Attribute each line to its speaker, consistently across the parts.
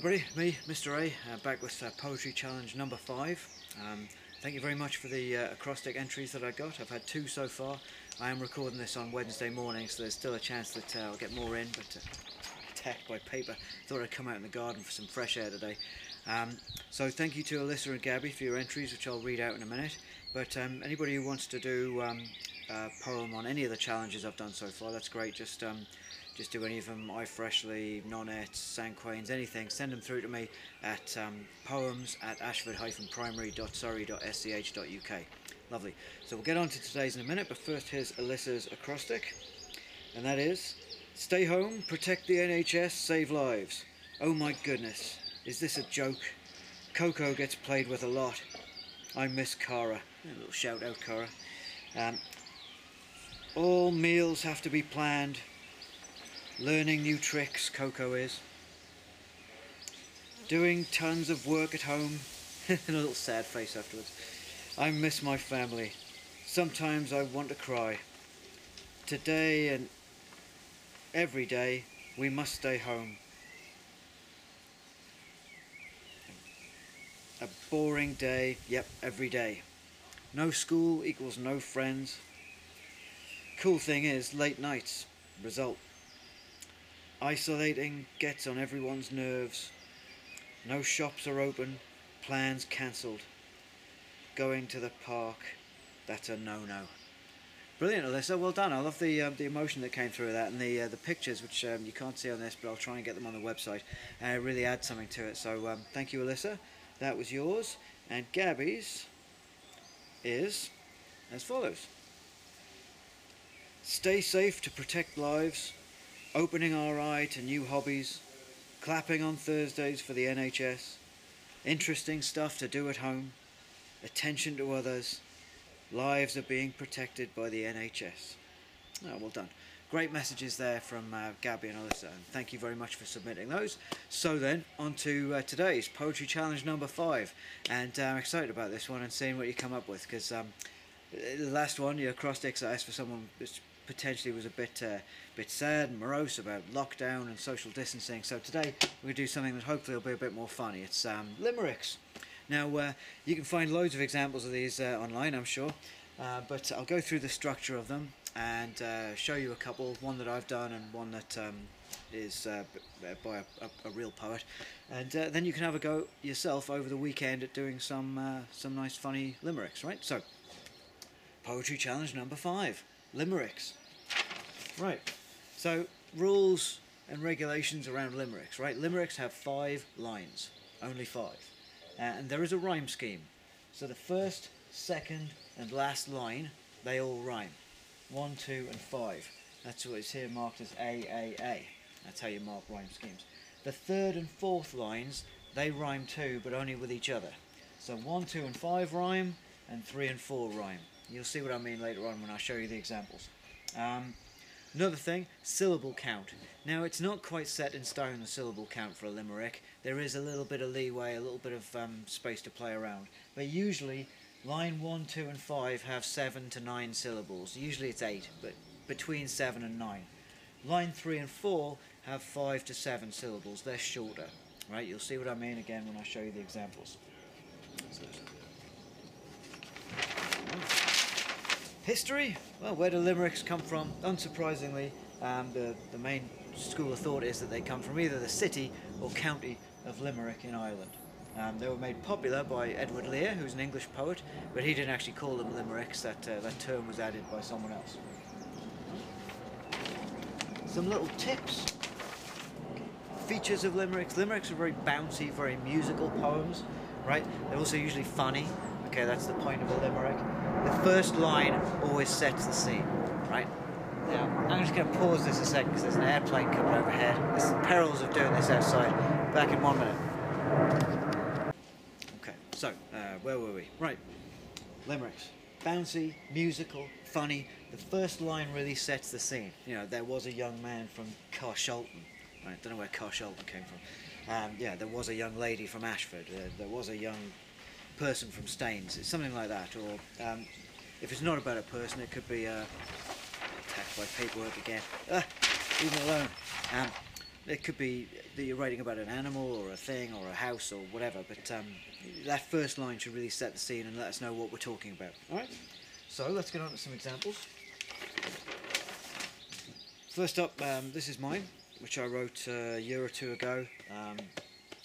Speaker 1: everybody, me, Mr. A, back with Poetry Challenge number 5. Thank you very much for the acrostic entries that I got. I've had 2 so far. I am recording this on Wednesday morning, so there's still a chance that I'll get more in, but attacked by paper. Thought I'd come out in the garden for some fresh air today. So thank you to Alyssa and Gabby for your entries, which I'll read out in a minute. But anybody who wants to do a poem on any of the challenges I've done so far, that's great. Just do any of them, I Freshly, Nonets, Sanquains, anything. Send them through to me at poems@ashford-primary.surrey.sch.uk. Lovely. So we'll get on to today's in a minute, but first here's Alyssa's acrostic, and that is: stay home, protect the NHS, save lives. Oh my goodness, is this a joke? Coco gets played with a lot. I miss Cara. A little shout out, Cara. All meals have to be planned. Learning new tricks, Coco is. Doing tons of work at home. And a little sad face afterwards. I miss my family. Sometimes I want to cry. Today and every day, we must stay home. A boring day, yep, every day. No school equals no friends. Cool thing is, late nights. Result. Isolating gets on everyone's nerves. No shops are open, plans cancelled. Going to the park, that's a no-no. Brilliant, Alyssa, well done. I love the emotion that came through that, and the pictures, which you can't see on this, but I'll try and get them on the website. Really add something to it, so thank you, Alyssa. That was yours, and Gabby's is as follows. Stay safe to protect lives. Opening our eye to new hobbies, clapping on Thursdays for the NHS, interesting stuff to do at home, attention to others, lives are being protected by the NHS. Oh, well done. Great messages there from Gabby and Alyssa, and thank you very much for submitting those. So then, on to today's Poetry Challenge number 5, and I'm excited about this one and seeing what you come up with, because the last one, your acrostics, I asked for someone which potentially was a bit sad and morose about lockdown and social distancing. So today we'll do something that hopefully will be a bit more funny. It's limericks. Now you can find loads of examples of these online, I'm sure, but I'll go through the structure of them and show you a couple, one that I've done and one that is by a real poet, and then you can have a go yourself over the weekend at doing some nice funny limericks, right? So, Poetry Challenge number 5, limericks. Right, so rules and regulations around limericks, right? Limericks have 5 lines, only 5, and there is a rhyme scheme. So the first, second and last line, they all rhyme. 1, 2 and 5. That's what is here marked as AAA. That's how you mark rhyme schemes. The third and fourth lines, they rhyme too, but only with each other. So 1, 2 and 5 rhyme, and 3 and 4 rhyme. You'll see what I mean later on when I show you the examples. Another thing, syllable count. Now it's not quite set in stone, the syllable count for a limerick. There is a little bit of leeway, a little bit of space to play around. But usually line 1, 2 and 5 have 7 to 9 syllables. Usually it's 8, but between 7 and 9. Line 3 and 4 have 5 to 7 syllables. They're shorter. Right? You'll see what I mean again when I show you the examples. History? Well, where do limericks come from? Unsurprisingly, the main school of thought is that they come from either the city or county of Limerick in Ireland. They were made popular by Edward Lear, who's an English poet, but he didn't actually call them limericks. That term was added by someone else. Some little tips. Features of limericks. Limericks are very bouncy, very musical poems, right? They're also usually funny. Okay, that's the point of a limerick. The first line always sets the scene, right? Now, I'm just going to pause this a second because there's an airplane coming overhead. There's the perils of doing this outside. Back in 1 minute. Okay, so, where were we? Right, limericks. Bouncy, musical, funny. The first line really sets the scene. You know, there was a young man from Carshalton. Right, don't know where Carshalton came from. Yeah, there was a young lady from Ashford. There was a young person from Staines. It's something like that. Or if it's not about a person, it could be attacked by paperwork again. Leave me alone. It could be that you're writing about an animal or a thing or a house or whatever, but that first line should really set the scene and let us know what we're talking about. Alright, so let's get on to some examples. First up, this is mine, which I wrote a year or two ago.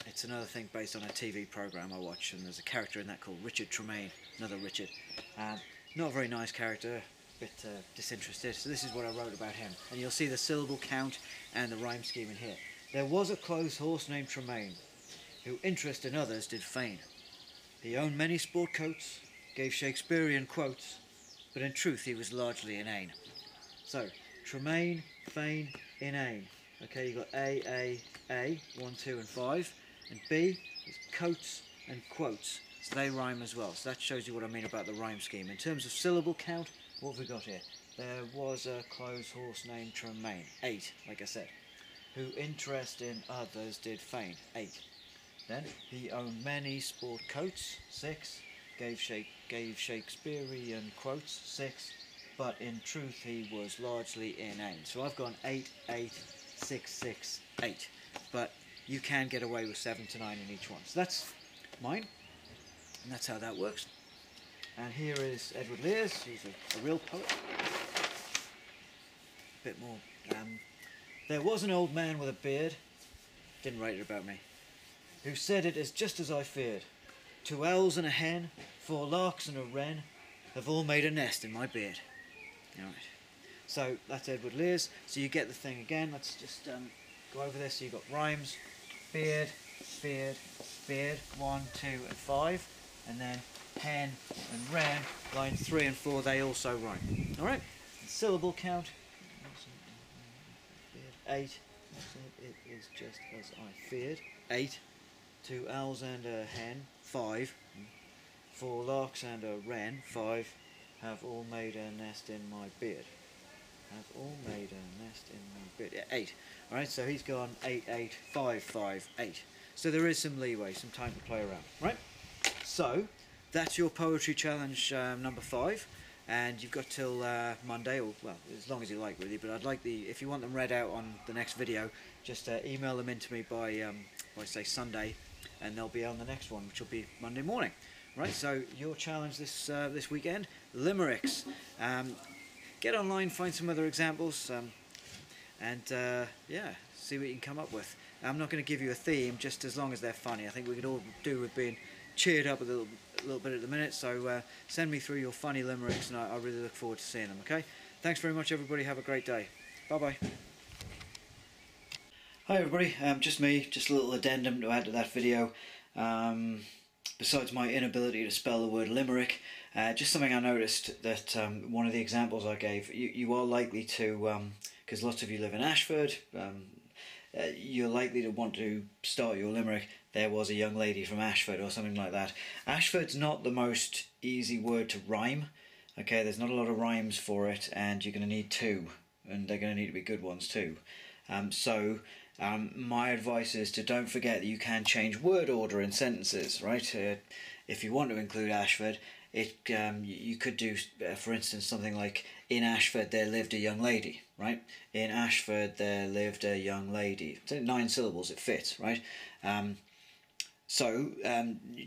Speaker 1: It's another thing based on a TV program I watch, and there's a character in that called Richard Tremaine, another Richard. Not a very nice character, a bit disinterested, so this is what I wrote about him. And you'll see the syllable count and the rhyme scheme in here. There was a clothes horse named Tremaine, who interest in others did feign. He owned many sport coats, gave Shakespearean quotes, but in truth he was largely inane. So, Tremaine, feign, inane. Okay, you got A, 1, 2 and 5, and B is coats and quotes, so they rhyme as well. So that shows you what I mean about the rhyme scheme. In terms of syllable count, what have we got here? There was a clothes horse named Tremaine, 8, like I said. Who interest in others did feign, 8. Then, he owned many sport coats, 6. Gave Shakespearean quotes, 6. But in truth he was largely inane. So I've gone 8, 8, 6, 6, 8. But you can get away with 7 to 9 in each one. So that's mine, and that's how that works. And here is Edward Lear's, he's a real poet. A bit more. There was an old man with a beard, didn't write it about me, who said it is just as I feared. 2 owls and a hen, 4 larks and a wren, have all made a nest in my beard. Alright, so that's Edward Lear's. So you get the thing again. Let's just go over this. So you've got rhymes, beard, beard, beard, 1, 2 and 5, and then hen and wren, lines 3 and 4, they also rhyme. Alright, syllable count, 8, it is just as I feared, 8, 2 owls and a hen, 5, 4 larks and a wren, 5, have all made a nest in my beard. Have all made a nest in my beard. Yeah, 8. Alright, so he's gone 8, 8, 5, 5, 8. So there is some leeway, some time to play around. Right? So, that's your poetry challenge number 5. And you've got till Monday, or well, as long as you like really, but I'd like if you want them read out on the next video, just email them in to me by say Sunday, and they'll be on the next one, which will be Monday morning. Right, so your challenge this weekend, Limericks. Get online, find some other examples, and yeah, see what you can come up with. I'm not going to give you a theme, just as long as they're funny. I think we could all do with being cheered up a little bit at the minute, so send me through your funny limericks, and I really look forward to seeing them, okay? Thanks very much, everybody. Have a great day. Bye-bye. Hi, everybody. Just me, just a little addendum to add to that video. Besides my inability to spell the word limerick, just something I noticed that one of the examples I gave, you are likely to, because lots of you live in Ashford, you're likely to want to start your limerick, there was a young lady from Ashford or something like that. Ashford's not the most easy word to rhyme, okay, there's not a lot of rhymes for it, and you're going to need 2, and they're going to need to be good ones too. My advice is to don't forget that you can change word order in sentences, right? If you want to include Ashford, you could do, for instance, something like, in Ashford there lived a young lady, right? In Ashford there lived a young lady. It's 9 syllables, it fits, right?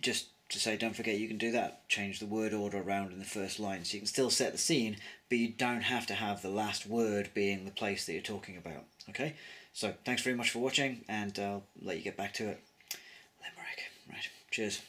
Speaker 1: Just to say, don't forget, you can do that. Change the word order around in the first line, so you can still set the scene, but you don't have to have the last word being the place that you're talking about, okay? So, thanks very much for watching, and I'll let you get back to it. Limerick, right, cheers.